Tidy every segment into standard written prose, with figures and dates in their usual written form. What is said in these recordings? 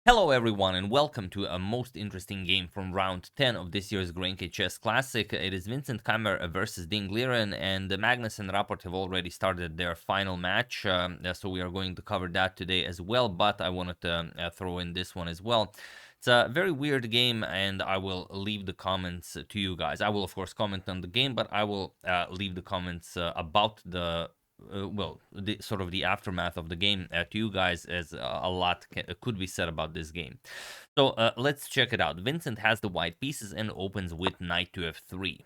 Hello everyone and welcome to a most interesting game from round 10 of this year's Grenke Chess Classic. It is Vincent Keymer versus Liren, and Magnus and Rapport have already started their final match, so we are going to cover that today as well, but I wanted to throw in this one as well. It's a very weird game, and I will leave the comments to you guys. I will of course comment on the game, but I will leave the comments about the sort of the aftermath of the game to you guys, as a lot could be said about this game. So let's check it out. Vincent has the white pieces and opens with knight to f3.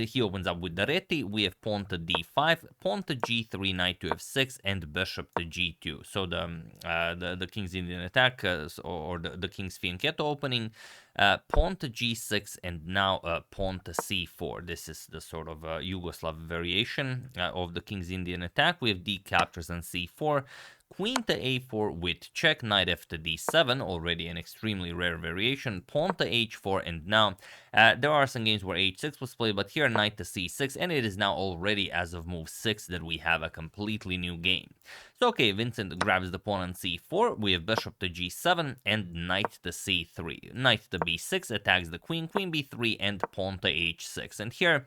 He opens up with the Reti. We have pawn to d5, pawn to g3, knight to f6, and bishop to g2. So the King's Indian attack, or the King's Fianchetto opening, pawn to g6, and now pawn to c4. This is the sort of Yugoslav variation of the King's Indian attack. We have d captures on c4. Queen to a4 with check, knight f to d7, already an extremely rare variation, pawn to h4, and now there are some games where h6 was played, but here knight to c6, and it is now already as of move 6 that we have a completely new game. So okay, Vincent grabs the pawn on c4, we have bishop to g7, and knight to c3. Knight to b6 attacks the queen, queen b3, and pawn to h6. And here,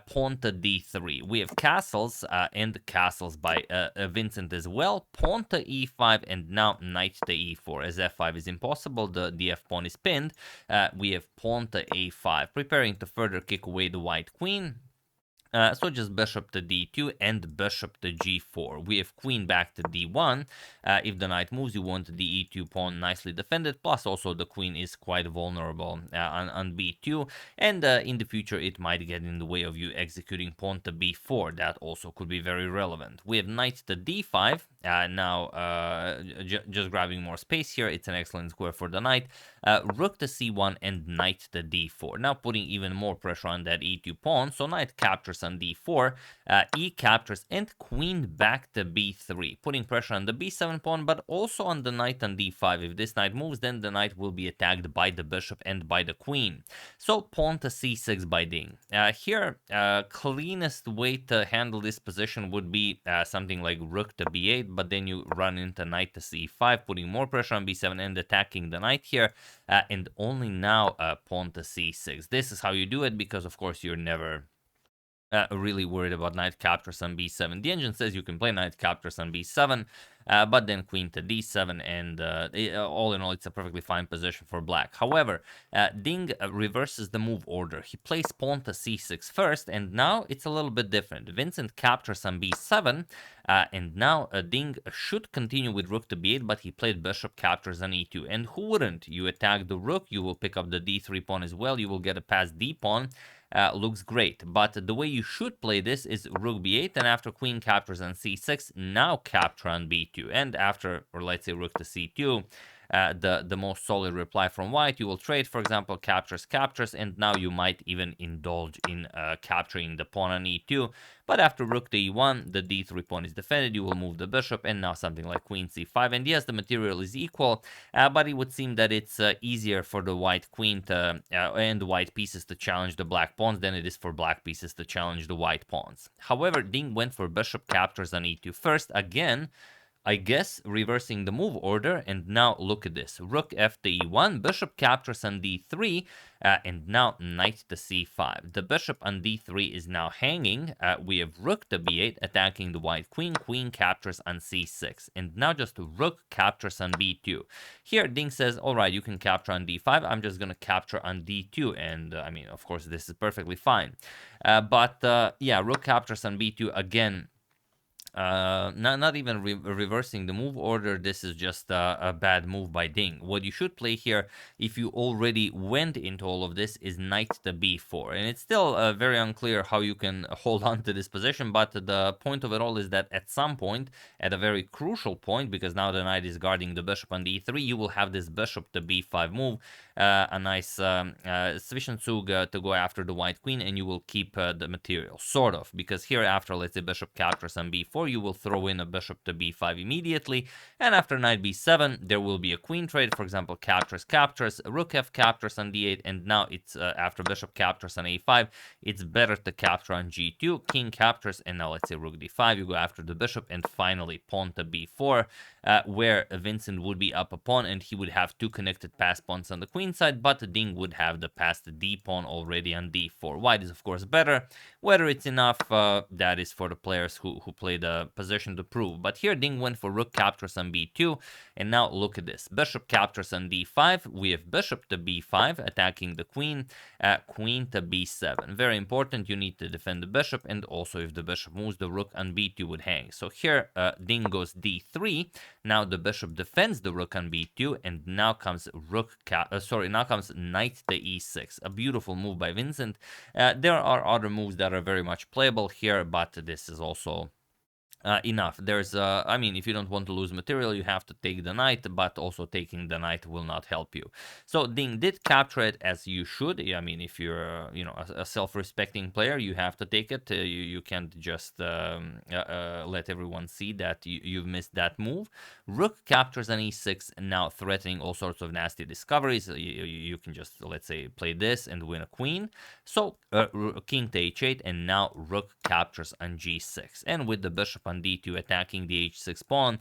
pawn to d3. We have castles, and castles by Vincent as well. Pawn to e5, and now knight to e4. As f5 is impossible, the f pawn is pinned. We have pawn to a5, preparing to further kick away the white queen. So just bishop to d2 and bishop to g4. We have queen back to d1. If the knight moves, you want the e2 pawn nicely defended. Plus, also the queen is quite vulnerable on b2. And in the future, it might get in the way of you executing pawn to b4. That also could be very relevant. We have knight to d5. Just grabbing more space here. It's an excellent square for the knight. Rook to c1 and knight to d4. Now putting even more pressure on that e2 pawn. So knight captures on d4, e captures, and queen back to b3, putting pressure on the b7 pawn, but also on the knight on d5. If this knight moves, then the knight will be attacked by the bishop and by the queen. So pawn to c6 by Ding. Here, cleanest way to handle this position would be something like rook to b8, but then you run into knight to c5, putting more pressure on b7 and attacking the knight here, and only now pawn to c6. This is how you do it, because of course you're never really worried about knight captures on b7. The engine says you can play knight captures on b7, but then queen to d7, and all in all, it's a perfectly fine position for black. However, Ding reverses the move order. He plays pawn to c6 first, and now it's a little bit different. Vincent captures on b7, and now Ding should continue with rook to b8, but he played bishop captures on e2. And who wouldn't? You attack the rook, you will pick up the d3 pawn as well, you will get a passed d pawn. Looks great, but the way you should play this is rook b8, and after queen captures on c6, now capture on b2, and after, or let's say rook to c2, the most solid reply from white, you will trade, for example, captures, and now you might even indulge in capturing the pawn on e2, but after rook to e1, the d3 pawn is defended, you will move the bishop, and now something like queen c5, and yes, the material is equal, but it would seem that it's easier for the white queen to, and the white pieces to challenge the black pawns than it is for black pieces to challenge the white pawns. However, Ding went for bishop captures on e2 first, again, I guess reversing the move order, and now look at this. Rook f to e1, bishop captures on d3, and now knight to c5. The bishop on d3 is now hanging. We have rook to b8, attacking the white queen, queen captures on c6, and now just rook captures on b2. Here, Ding says, all right, you can capture on d5, I'm just going to capture on d2, and I mean, of course, this is perfectly fine. Yeah, rook captures on b2 again. Not even reversing the move order. This is just a bad move by Ding. What you should play here, if you already went into all of this, is knight to b4, and it's still very unclear how you can hold on to this position, but the point of it all is that at some point, at a very crucial point, because now the knight is guarding the bishop on d3, you will have this bishop to b5 move, a nice Zwischenzug to go after the white queen, and you will keep the material, sort of, because here after, let's say, bishop captures on b4, b4, you will throw in a bishop to b5 immediately, and after knight b7, there will be a queen trade, for example, captures, rook f captures on d8, and now it's after bishop captures on a5, it's better to capture on g2, king captures, and now let's say rook d5, you go after the bishop, and finally pawn to b4, where Vincent would be up a pawn, and he would have two connected passed pawns on the queen side, but Ding would have the passed d pawn already on d4. White is of course better. Whether it's enough, that is for the players who play the position to prove. But here Ding went for rook captures on b2, and now look at this. Bishop captures on d5, we have bishop to b5, attacking the queen, queen to b7. Very important, you need to defend the bishop, and also if the bishop moves, the rook on b2 would hang. So here, Ding goes d3, now the bishop defends the rook on b2, and now comes now comes knight to e6. A beautiful move by Vincent. There are other moves that are very much playable here, but this is also enough. There's, I mean, if you don't want to lose material, you have to take the knight, but also taking the knight will not help you. So Ding did capture it as you should. I mean, if you're, a self-respecting player, you have to take it. You can't just let everyone see that you've missed that move. Rook captures on e6, now threatening all sorts of nasty discoveries. You can just, let's say, play this and win a queen. So king to h8, and now rook captures on g6. And with the bishop on d2 attacking the h6 pawn,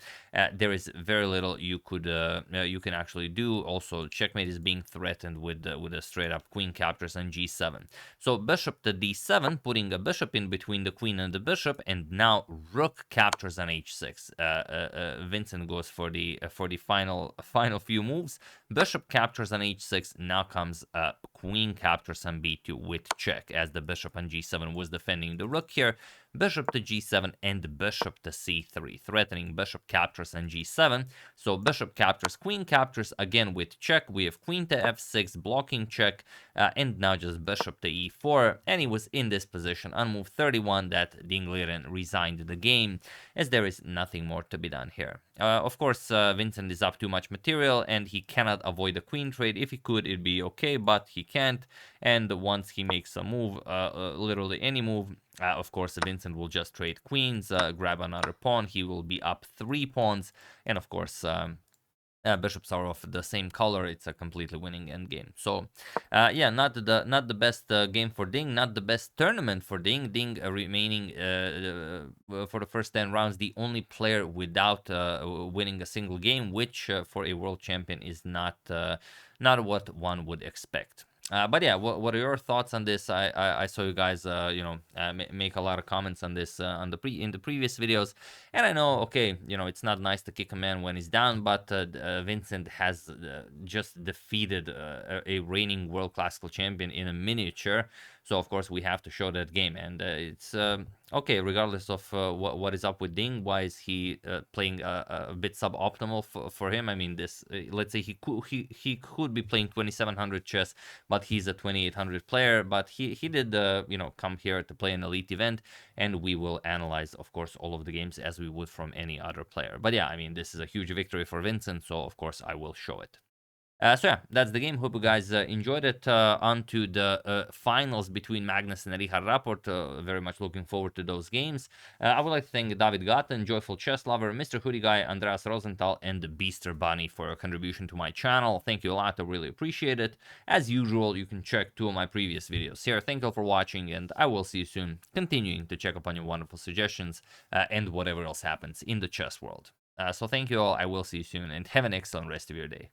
there is very little you can actually do. Also, checkmate is being threatened with a straight up queen captures on g7. So bishop to d7, putting a bishop in between the queen and the bishop, and now rook captures on h6. Vincent goes for the final few moves. Bishop captures on h6. Now comes queen captures on b2 with check, as the bishop on g7 was defending the rook here. Bishop to g7 and bishop to c3, threatening bishop captures on g7. So bishop captures, queen captures, again with check. We have queen to f6, blocking check, and now just bishop to e4. And he was in this position on move 31 that Liren resigned the game, as there is nothing more to be done here. Of course, Vincent is up too much material, and he cannot avoid the queen trade. If he could, it'd be okay, but he can't. And once he makes a move, literally any move, of course, Vincent will just trade queens, grab another pawn. He will be up 3 pawns, and of course, bishops are of the same color. It's a completely winning endgame. So, yeah, not the best game for Ding, not the best tournament for Ding. Ding remaining for the first 10 rounds the only player without winning a single game, which for a world champion is not what one would expect. But yeah, what are your thoughts on this? I saw you guys, make a lot of comments on this in the previous videos, and I know, okay, it's not nice to kick a man when he's down, but Vincent has just defeated a reigning world classical champion in a miniature. So of course we have to show that game, and it's okay, regardless of what is up with Ding. Why is he playing a bit suboptimal for him? I mean, this let's say he could be playing 2700 chess, but he's a 2800 player. But he did come here to play an elite event, and we will analyze, of course, all of the games as we would from any other player. But yeah, I mean, this is a huge victory for Vincent, so of course I will show it. So yeah, that's the game. Hope you guys enjoyed it. On to the finals between Magnus and Richard Rapport. Very much looking forward to those games. I would like to thank David Gatten, Joyful Chess Lover, Mr. Hoodie Guy, Andreas Rosenthal, and the Beaster Bunny for a contribution to my channel. Thank you a lot. I really appreciate it. As usual, you can check 2 of my previous videos here. Thank you all for watching, and I will see you soon, continuing to check up on your wonderful suggestions and whatever else happens in the chess world. So thank you all. I will see you soon, and have an excellent rest of your day.